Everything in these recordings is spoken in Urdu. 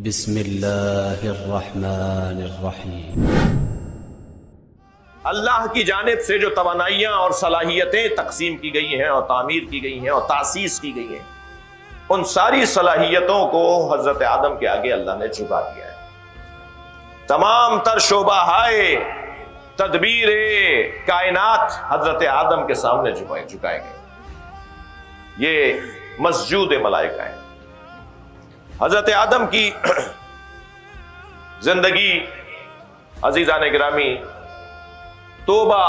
بسم اللہ الرحمن الرحیم۔ اللہ کی جانب سے جو توانائیاں اور صلاحیتیں تقسیم کی گئی ہیں اور تعمیر کی گئی ہیں اور تاسیس کی گئی ہیں، ان ساری صلاحیتوں کو حضرت آدم کے آگے اللہ نے جھکا دیا ہے۔ تمام تر شعبہ ہائے تدبیر کائنات حضرت آدم کے سامنے جھکائے گئے۔ یہ مسجود ملائکہ ہیں۔ حضرت آدم کی زندگی عزیزان گرامی توبہ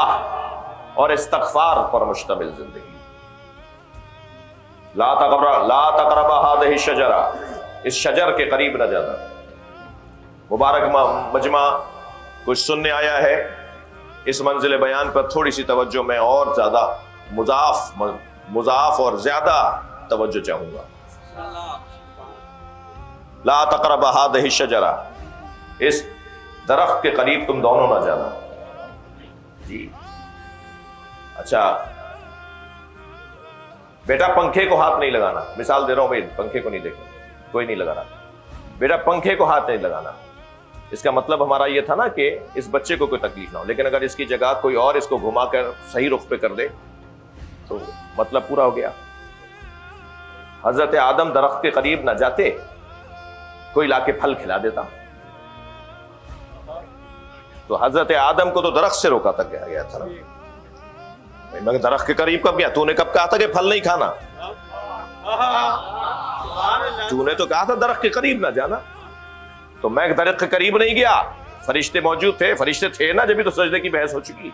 اور استغفار پر مشتمل زندگی۔ لا تقربا هذه الشجرہ، اس شجر کے قریب نہ جانا۔ مبارک مجمع کچھ سننے آیا ہے، اس منزل بیان پر تھوڑی سی توجہ میں اور زیادہ مضاف اور زیادہ توجہ چاہوں گا۔ لا تقربا هذه الشجرہ، اس درخت کے قریب تم دونوں نہ جانا۔ جی اچھا بیٹا پنکھے کو ہاتھ نہیں لگانا، مثال دے رہا ہوں بھائی، پنکھے کو نہیں دیکھنا، کوئی نہیں لگا رہا، بیٹا پنکھے کو ہاتھ نہیں لگانا۔ اس کا مطلب ہمارا یہ تھا نا کہ اس بچے کو کوئی تکلیف نہ ہو، لیکن اگر اس کی جگہ کوئی اور اس کو گھما کر صحیح رخ پہ کر دے تو مطلب پورا ہو گیا۔ حضرت آدم درخت کے قریب نہ جاتے، کوئی لا کے پھل کھلا دیتا، تو حضرت آدم کو تو درخت سے روکا تک گیا تھا نا۔ میں درخت کے قریب کب گیا؟ تو نے کب کہا تھا کہ پھل نہیں کھانا؟ تو نے تو کہا تھا درخت کے قریب نہ جانا، تو میں درخت کے قریب نہیں گیا۔ فرشتے موجود تھے، فرشتے تھے نا جبھی تو سجدے کی بحث ہو چکی۔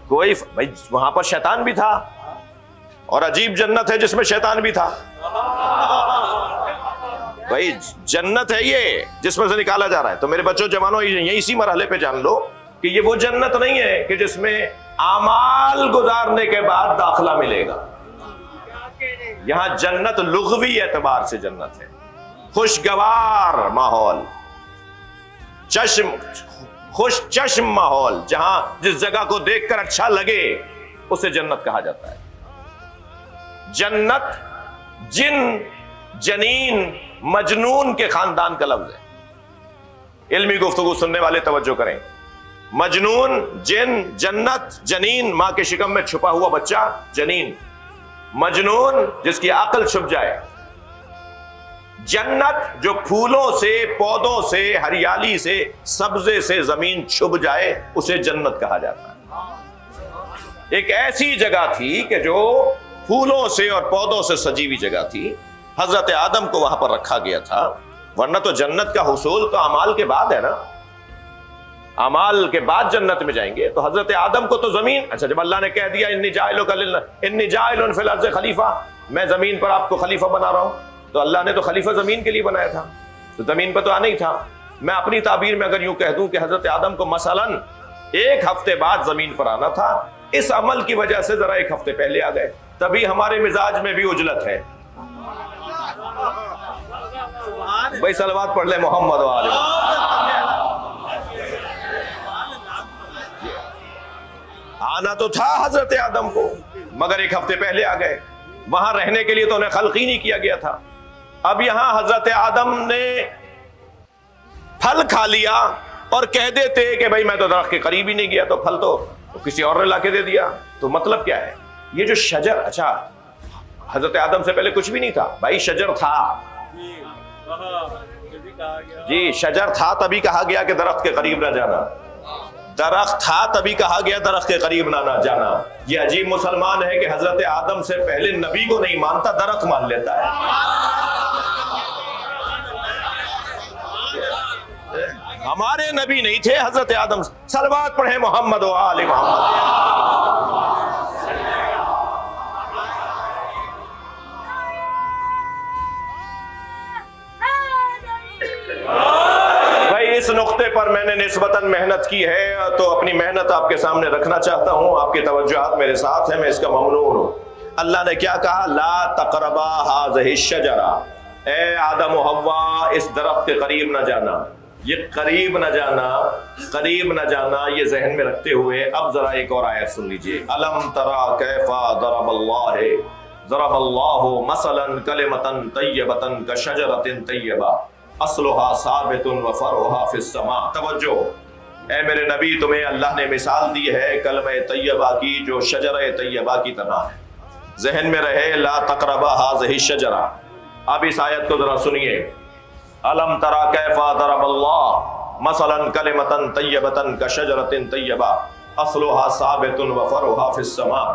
کوئی بھائی وہاں پر شیطان بھی تھا، اور عجیب جنت ہے جس میں شیطان بھی تھا۔ بھائی جنت ہے یہ جس میں سے نکالا جا رہا ہے۔ تو میرے بچوں جوانوں یہی اسی مرحلے پہ جان لو کہ یہ وہ جنت نہیں ہے کہ جس میں اعمال گزارنے کے بعد داخلہ ملے گا۔ یہاں جنت لغوی اعتبار سے جنت ہے، خوشگوار ماحول، خوش چشم ماحول، جہاں جس جگہ کو دیکھ کر اچھا لگے اسے جنت کہا جاتا ہے۔ جنت جن، جنین، مجنون کے خاندان کا لفظ ہے۔ علمی گفتگو سننے والے توجہ کریں۔ مجنون، جن، جنت، جنین ماں کے شکم میں چھپا ہوا بچہ جنین، مجنون جس کی عقل چھپ جائے، جنت جو پھولوں سے، پودوں سے، ہریالی سے، سبزے سے زمین چھپ جائے اسے جنت کہا جاتا ہے۔ ایک ایسی جگہ تھی کہ جو پھولوں سے اور پودوں سے سجی ہوئی جگہ تھی، حضرت آدم کو وہاں پر رکھا گیا تھا، ورنہ تو جنت کا حصول تو اعمال کے بعد ہے نا، اعمال کے بعد جنت میں جائیں گے۔ تو حضرت آدم کو تو زمین، اچھا جب اللہ نے کہہ دیا انی جاعل فی الارض خلیفہ، میں زمین پر آپ کو خلیفہ بنا رہا ہوں، تو اللہ نے تو خلیفہ زمین کے لیے بنایا تھا، تو زمین پر تو آنا ہی تھا۔ میں اپنی تعبیر میں اگر یوں کہہ دوں کہ حضرت آدم کو مثلاً 1 ہفتے بعد زمین پر آنا تھا، اس عمل کی وجہ سے ذرا 1 ہفتے پہلے آ گئے، تبھی ہمارے مزاج میں بھی عجلت ہے۔ بھائی صلوات پڑھ لیں محمد و آل آنا تو تھا حضرت آدم کو، مگر 1 ہفتے پہلے آ گئے۔ وہاں رہنے کے لیے تو انہیں خلق ہی نہیں کیا گیا تھا۔ اب یہاں حضرت آدم نے پھل کھا لیا اور کہہ دیتے کہ بھائی میں تو درخت کے قریب ہی نہیں گیا، تو پھل تو کسی اور نے لا کے دے دیا۔ تو مطلب کیا ہے؟ یہ جو شجر، اچھا حضرت آدم سے پہلے کچھ بھی نہیں تھا بھائی، شجر تھا جی، شجر تھا تبھی کہا گیا کہ درخت کے قریب نہ جانا، درخت تھا تبھی کہا گیا درخت کے قریب نہ جانا۔ یہ عجیب مسلمان ہے کہ حضرت آدم سے پہلے نبی کو نہیں مانتا، درخت مان لیتا ہے۔ ہمارے نبی نہیں تھے حضرت آدم، صلوات پڑھیں محمد و آل محمد۔ بھائی اس نقطے پر میں نے نسبتاً محنت کی ہے تو اپنی محنت آپ کے سامنے رکھنا چاہتا ہوں، آپ کی توجہات میرے ساتھ ہیں، میں اس کا ممنون ہوں۔ اللہ نے کیا کہا؟ لا تقربا هذه الشجرہ، اے آدم و حوا اس درخت کے قریب نہ جانا۔ یہ قریب نہ جانا، قریب نہ جانا، یہ ذہن میں رکھتے ہوئے اب ذرا ایک اور آیت سن لیجئے۔ الم ترى کیف ضرب اللہ مثلا کلمۃ طیبۃ کشجرۃ طیبہ اصلها ثابت وفرعها فی السماء. توجہ، اے میرے نبی تمہیں اللہ نے مثال دی ہے کلمہ طیبہ کی جو شجرہ طیبہ کی طرح ہے. ذہن میں رہے لا تقربا هذه الشجرہ. اب اس آیت کو ذرا سنیے. الم ترى كيف ضرب الله مثلا كلمة طیبة كشجرة طیبہ اصلها ثابت وفرعها فی السماء.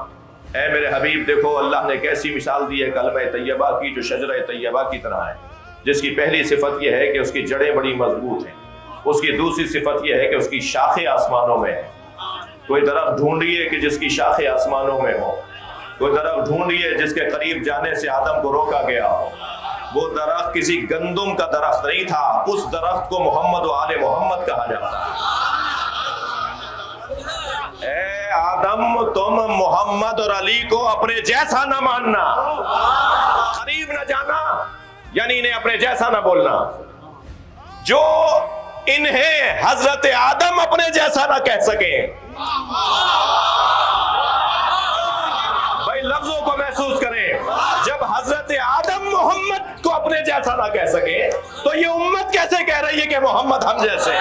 اے میرے حبیب دیکھو اللہ نے کیسی مثال دی ہے کلمہ طیبہ کی جو شجرہ طیبہ کی طرح ہے، جس کی پہلی صفت یہ ہے کہ اس کی جڑیں بڑی مضبوط ہیں. اس کی دوسری صفت یہ ہے کہ اس کی شاخیں آسمانوں میں ہیں. کوئی درخت ڈھونڈیے کہ جس کی شاخیں آسمانوں میں ہو. کوئی درخت ڈھونڈیے جس کے قریب جانے سے آدم کو روکا گیا ہو. وہ درخت کسی گندم کا درخت نہیں تھا، اس درخت کو محمد و آل محمد کہا جاتا ہے. اے آدم تم محمد اور علی کو اپنے جیسا نہ ماننا، قریب نہ جانا، یعنی انہیں اپنے جیسا نہ بولنا. جو انہیں حضرت آدم اپنے جیسا نہ کہہ سکیں. بھائی لفظوں کو محسوس کریں. جب حضرت آدم محمد کو اپنے جیسا نہ کہہ سکیں تو یہ امت کیسے کہہ رہی ہے کہ محمد ہم جیسے؟